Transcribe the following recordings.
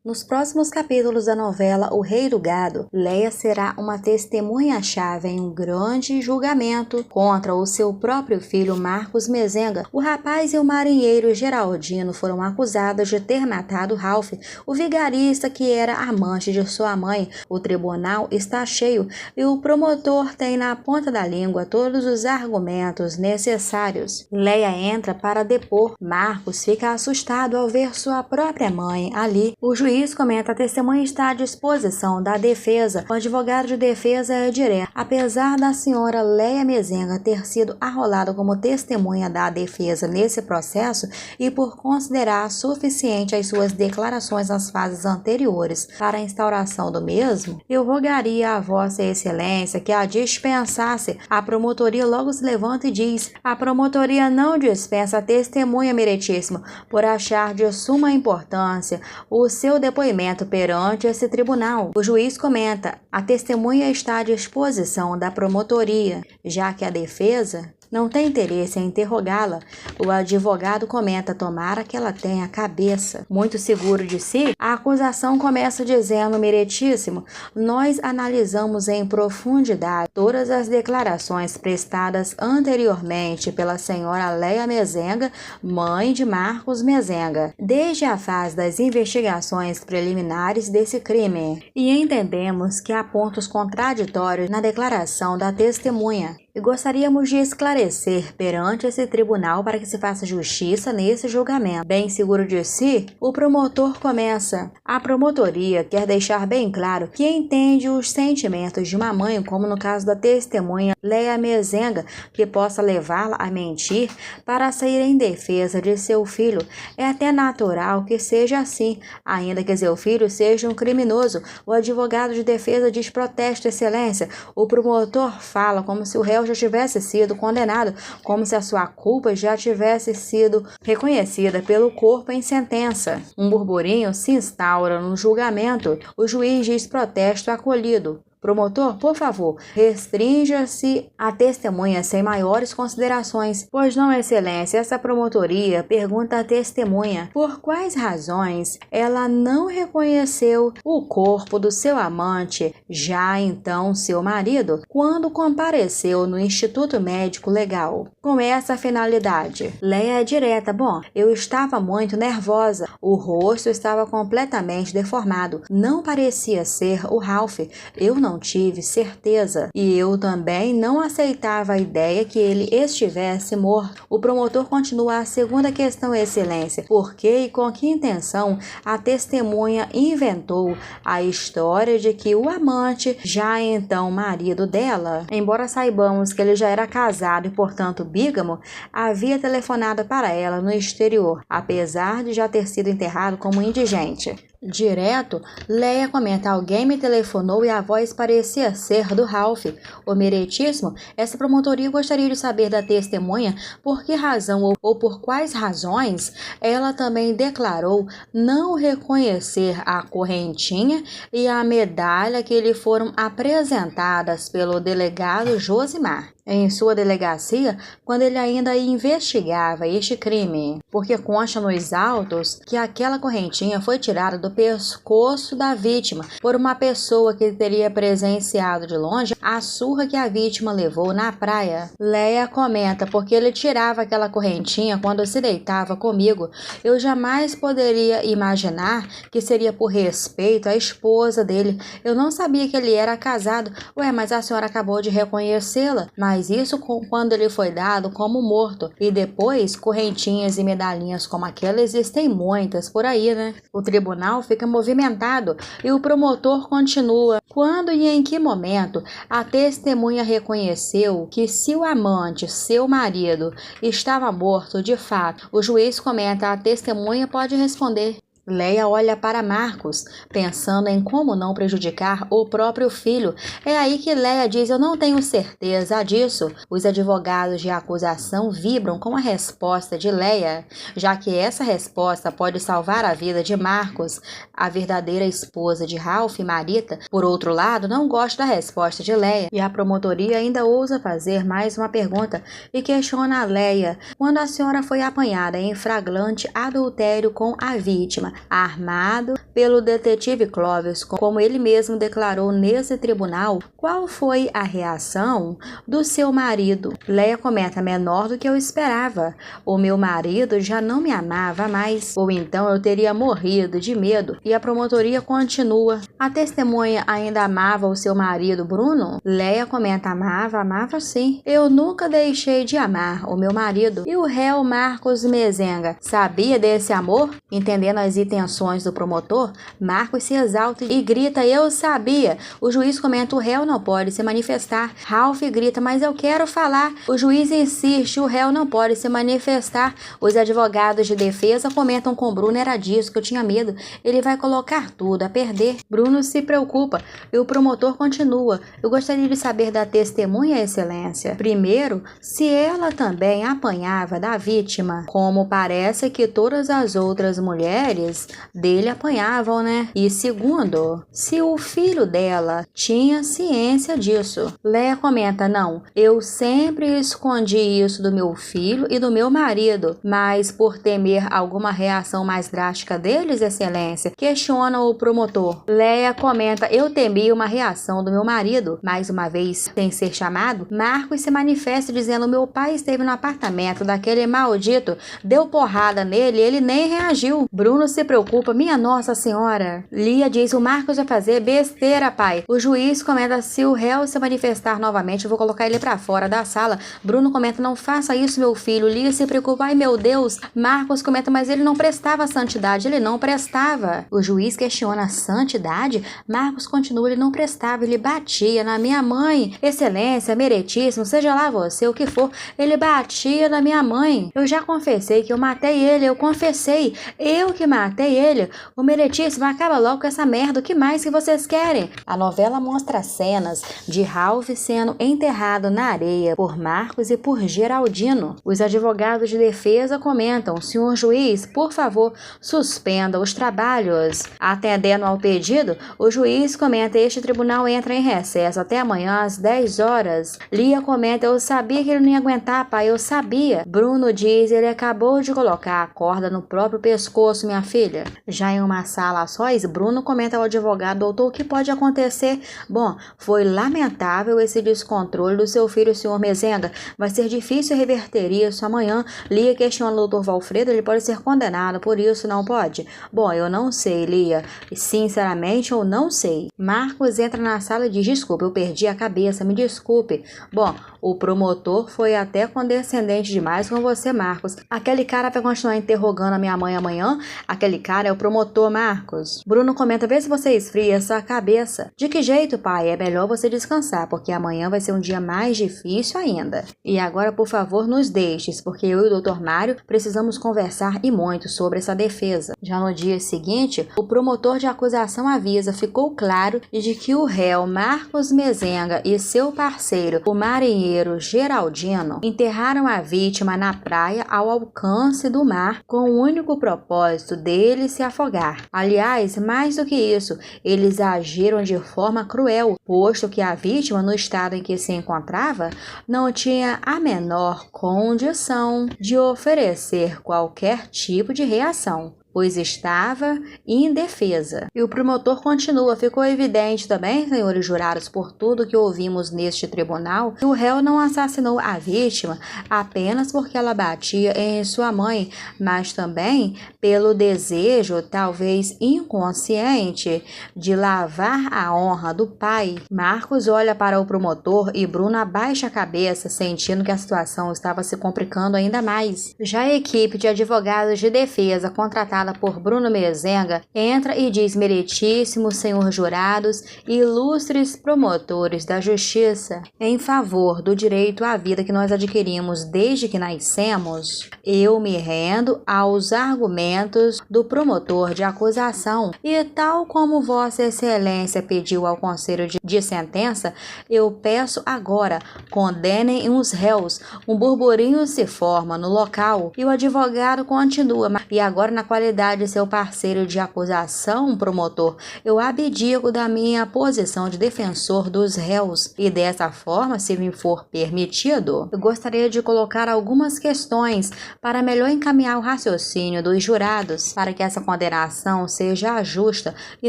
Nos próximos capítulos da novela O Rei do Gado, Leia será uma testemunha-chave em um grande julgamento contra o seu próprio filho Marcos Mezenga. O rapaz e o marinheiro Geraldino foram acusados de ter matado Ralph, o vigarista que era amante de sua mãe. O tribunal está cheio e o promotor tem na ponta da língua todos os argumentos necessários. Leia entra para depor. Marcos fica assustado ao ver sua própria mãe ali. O juiz comenta: a testemunha está à disposição da defesa. O advogado de defesa é direto. Apesar da senhora Leia Mezenga ter sido arrolada como testemunha da defesa nesse processo e por considerar suficiente as suas declarações nas fases anteriores para a instauração do mesmo, eu rogaria a Vossa Excelência que a dispensasse. A promotoria logo se levanta e diz: a promotoria não dispensa a testemunha, meritíssimo, por achar de suma importância o seu depoimento perante esse tribunal. O juiz comenta: a testemunha está à disposição da promotoria, já que a defesa não tem interesse em interrogá-la. O advogado comenta: tomara que ela tenha cabeça. Muito seguro de si, a acusação começa dizendo: meritíssimo, nós analisamos em profundidade todas as declarações prestadas anteriormente pela senhora Leia Mezenga, mãe de Marcos Mezenga, desde a fase das investigações preliminares desse crime, e entendemos que há pontos contraditórios na declaração da testemunha. E gostaríamos de esclarecer perante esse tribunal para que se faça justiça nesse julgamento. Bem seguro de si, o promotor começa: a promotoria quer deixar bem claro que entende os sentimentos de uma mãe, como no caso da testemunha Leia Mezenga, que possa levá-la a mentir para sair em defesa de seu filho. É até natural que seja assim, ainda que seu filho seja um criminoso. O advogado de defesa diz: protesto, excelência. O promotor fala como se o réu já tivesse sido condenado, como se a sua culpa já tivesse sido reconhecida pelo corpo em sentença. Um burburinho se instaura no julgamento. O juiz diz: protesto acolhido. Promotor, por favor, restrinja-se a testemunha sem maiores considerações. Pois não, excelência, essa promotoria pergunta à testemunha por quais razões ela não reconheceu o corpo do seu amante, já então seu marido, quando compareceu no Instituto Médico Legal. Com essa finalidade, Leia é direta: bom, eu estava muito nervosa, o rosto estava completamente deformado, não parecia ser o Ralph, eu não tive certeza, e eu também não aceitava a ideia que ele estivesse morto. O promotor continua: a segunda questão, excelência, por que e com que intenção a testemunha inventou a história de que o amante, já então marido dela, embora saibamos que ele já era casado e portanto bígamo, havia telefonado para ela no exterior, apesar de já ter sido enterrado como indigente. Direto, Leia comenta: alguém me telefonou e a voz parecia ser do Ralph. O meritíssimo, essa promotoria gostaria de saber da testemunha por que razão ou por quais razões ela também declarou não reconhecer a correntinha e a medalha que lhe foram apresentadas pelo delegado Josimar em sua delegacia, quando ele ainda investigava este crime, porque consta nos autos que aquela correntinha foi tirada do pescoço da vítima por uma pessoa que teria presenciado de longe a surra que a vítima levou na praia. Leia comenta: porque ele tirava aquela correntinha quando se deitava comigo. Eu jamais poderia imaginar que seria por respeito à esposa dele. Eu não sabia que ele era casado. Ué, mas a senhora acabou de reconhecê-la. Mas isso quando ele foi dado como morto. E depois, correntinhas e medalhinhas como aquela existem muitas por aí, né? O tribunal fica movimentado e o promotor continua: quando e em que momento a testemunha reconheceu que se o amante, seu marido, estava morto de fato? O juiz comenta: a testemunha pode responder. Leia olha para Marcos, pensando em como não prejudicar o próprio filho. É aí que Leia diz: eu não tenho certeza disso. Os advogados de acusação vibram com a resposta de Leia, já que essa resposta pode salvar a vida de Marcos. A verdadeira esposa de Ralph, Marita, por outro lado, não gosta da resposta de Leia, e a promotoria ainda ousa fazer mais uma pergunta e questiona a Leia: quando a senhora foi apanhada em flagrante adultério com a vítima, vítima, armado pelo detetive Clovis, como ele mesmo declarou nesse tribunal. Qual foi a reação do seu marido? Leia comenta: menor do que eu esperava. O meu marido já não me amava mais, ou então eu teria morrido de medo. E a promotoria continua: a testemunha ainda amava o seu marido, Bruno? Leia comenta: amava sim. Eu nunca deixei de amar o meu marido. E o réu Marcos Mezenga sabia desse amor? Entendendo as intenções do promotor, Marcos se exalta e grita: eu sabia. O juiz comenta: o réu não pode se manifestar. Ralph grita: mas eu quero falar. O juiz insiste: o réu não pode se manifestar. Os advogados de defesa comentam com Bruno: era disso que eu tinha medo. Ele vai colocar tudo a perder. Bruno se preocupa e o promotor continua: eu gostaria de saber da testemunha, excelência. Primeiro, se ela também apanhava da vítima, como parece que todas as outras mulheres dele apanhavam, né? E segundo, se o filho dela tinha ciência disso. Leia comenta: não, eu sempre escondi isso do meu filho e do meu marido, mas por temer alguma reação mais drástica deles, excelência, questiona o promotor. Leia comenta: eu temi uma reação do meu marido. Mais uma vez, sem ser chamado, Marcos se manifesta dizendo: meu pai esteve no apartamento daquele maldito, deu porrada nele e ele nem reagiu. Bruno se preocupa: minha nossa senhora. Lia diz: o Marcos vai fazer besteira, pai. O juiz comenta: se o réu se manifestar novamente, eu vou colocar ele pra fora da sala. Bruno comenta: não faça isso, meu filho. Lia se preocupa: ai meu Deus. Marcos comenta: mas ele não prestava santidade, ele não prestava. O juiz questiona: santidade? Marcos continua: ele não prestava, ele batia na minha mãe. Excelência, meritíssimo, seja lá você, o que for, ele batia na minha mãe. Eu já confessei que eu matei ele, eu confessei. Eu que matei ele. O meritíssimo, acaba logo com essa merda, o que mais que vocês querem? A novela mostra cenas de Ralph sendo enterrado na areia por Marcos e por Geraldino. Os advogados de defesa comentam: senhor juiz, por favor, suspenda os trabalhos. Atendendo ao pedido, o juiz comenta: este tribunal entra em recesso até amanhã às 10 horas. Lia comenta: eu sabia que ele não ia aguentar, pai, eu sabia. Bruno diz: ele acabou de colocar a corda no próprio pescoço, minha filha. Já em uma sala a sós, Bruno comenta ao advogado: doutor, o que pode acontecer? Bom, foi lamentável esse descontrole do seu filho, senhor Mezenga. Vai ser difícil reverter isso amanhã. Lia questiona o doutor Valfredo: ele pode ser condenado por isso, não pode? Bom, eu não sei, Lia. Sinceramente, eu não sei. Marcos entra na sala e diz: desculpe, eu perdi a cabeça, me desculpe. Bom, o promotor foi até condescendente demais com você, Marcos. Aquele cara vai continuar interrogando a minha mãe amanhã? Aquele cara é o promotor, Marcos. Bruno comenta: vê se você esfria essa cabeça. De que jeito, pai? É melhor você descansar, porque amanhã vai ser um dia mais difícil ainda. E agora, por favor, nos deixes, porque eu e o Dr. Mário precisamos conversar e muito sobre essa defesa. Já no dia seguinte, o promotor de acusação avisa: ficou claro de que o réu Marcos Mezenga e seu parceiro, o marinheiro Geraldino, enterraram a vítima na praia ao alcance do mar com o único propósito dele se afogar. Aliás, mais do que isso, eles agiram de forma cruel, posto que a vítima, no estado em que se encontrava, não tinha a menor condição de oferecer qualquer tipo de reação, pois estava indefesa. E o promotor continua: ficou evidente também, senhores jurados, por tudo que ouvimos neste tribunal, que o réu não assassinou a vítima apenas porque ela batia em sua mãe, mas também pelo desejo, talvez inconsciente, de lavar a honra do pai. Marcos olha para o promotor e Bruno abaixa a cabeça, sentindo que a situação estava se complicando ainda mais. Já a equipe de advogados de defesa contratada por Bruno Mezenga entra e diz: meritíssimos senhor jurados e ilustres promotores da justiça, em favor do direito à vida que nós adquirimos desde que nascemos, eu me rendo aos argumentos do promotor de acusação e, tal como vossa excelência pediu ao conselho de sentença, eu peço agora: condenem os réus. Um burburinho se forma no local e o advogado continua: e agora, na qualidade qualidade de seu parceiro de acusação, promotor, eu abdico da minha posição de defensor dos réus e dessa forma, se me for permitido, eu gostaria de colocar algumas questões para melhor encaminhar o raciocínio dos jurados para que essa condenação seja justa e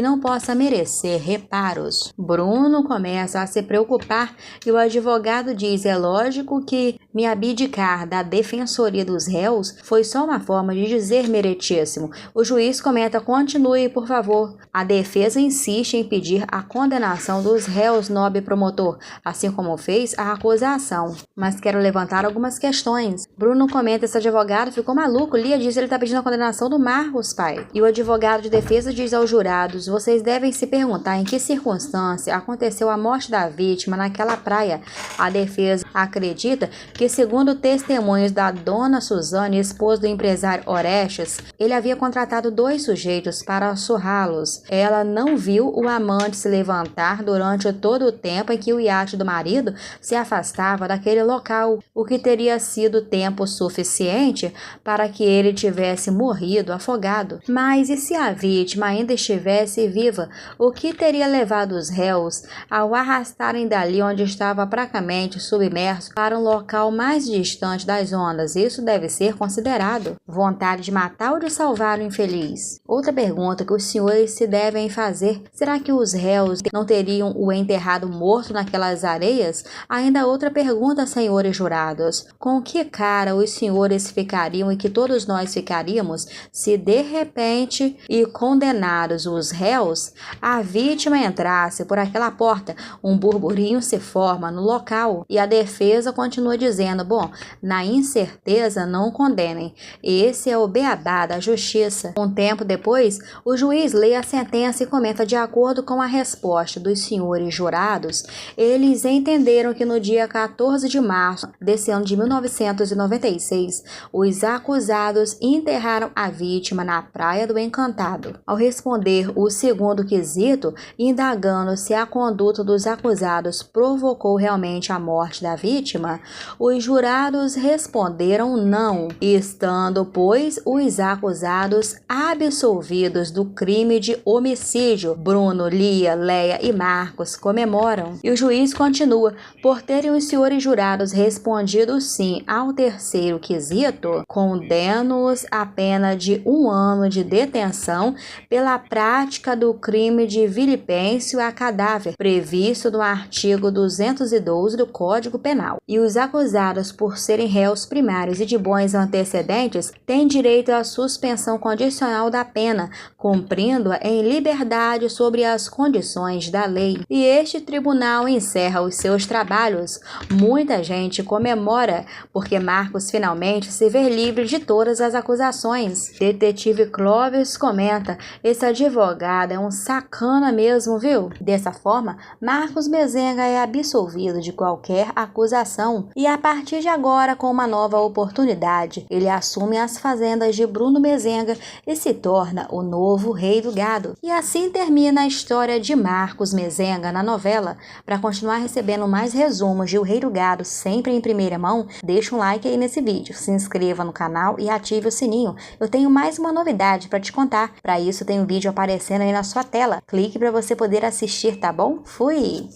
não possa merecer reparos. Bruno começa a se preocupar e o advogado diz: é lógico que me abdicar da defensoria dos réus foi só uma forma de dizer meritíssimo. O juiz comenta: continue, por favor. A defesa insiste em pedir a condenação dos réus, nobre promotor, assim como fez a acusação. Mas quero levantar algumas questões. Bruno comenta: esse advogado ficou maluco. Lia diz: ele está pedindo a condenação do Marcos, pai. E o advogado de defesa diz aos jurados: vocês devem se perguntar em que circunstância aconteceu a morte da vítima naquela praia. A defesa acredita que, segundo testemunhos da dona Suzane, esposa do empresário Orestes, ele havia contratado 2 sujeitos para surrá-los. Ela não viu o amante se levantar durante todo o tempo em que o iate do marido se afastava daquele local, o que teria sido tempo suficiente para que ele tivesse morrido afogado. Mas e se a vítima ainda estivesse viva? O que teria levado os réus ao arrastarem dali onde estava praticamente submerso para um local mais distante das ondas? Isso deve ser considerado vontade de matar ou de salvar o infeliz? Outra pergunta que os senhores se devem fazer: será que os réus não teriam o enterrado morto naquelas areias? Ainda outra pergunta, senhores jurados: com que cara os senhores ficariam e que todos nós ficaríamos se de repente e condenados os réus, a vítima entrasse por aquela porta, um burburinho se forma no local e a defesa continua dizendo: bom, na incerteza não condenem. Esse é o beabá da justiça. Um tempo depois, o juiz lê a sentença e comenta: de acordo com a resposta dos senhores jurados, eles entenderam que no dia 14 de março desse ano de 1996, os acusados enterraram a vítima na Praia do Encantado. Ao responder o segundo quesito, indagando se a conduta dos acusados provocou realmente a morte da vítima, os jurados responderam não, estando, pois, os acusados absolvidos do crime de homicídio. Bruno, Lia, Leia e Marcos comemoram. E o juiz continua: por terem os senhores jurados respondido sim ao terceiro quesito, condeno-os a pena de 1 ano de detenção pela prática do crime de vilipêncio a cadáver, previsto no artigo 212 do Código Penal. E os acusados, por serem réus primários e de bons antecedentes, têm direito à suspensão condicional da pena, cumprindo-a em liberdade sobre as condições da lei. E este tribunal encerra os seus trabalhos. Muita gente comemora porque Marcos finalmente se vê livre de todas as acusações. Detetive Clóvis comenta: esse advogado é um sacana mesmo, viu? Dessa forma, Marcos Mezenga é absolvido de qualquer acusação e a partir de agora, com uma nova oportunidade, ele assume as fazendas de Bruno Mezenga e se torna o novo rei do gado. E assim termina a história de Marcos Mezenga na novela. Para continuar recebendo mais resumos de O Rei do Gado sempre em primeira mão, deixa um like aí nesse vídeo, se inscreva no canal e ative o sininho. Eu tenho mais uma novidade para te contar. Para isso tem um vídeo aparecendo aí na sua tela. Clique para você poder assistir, tá bom? Fui!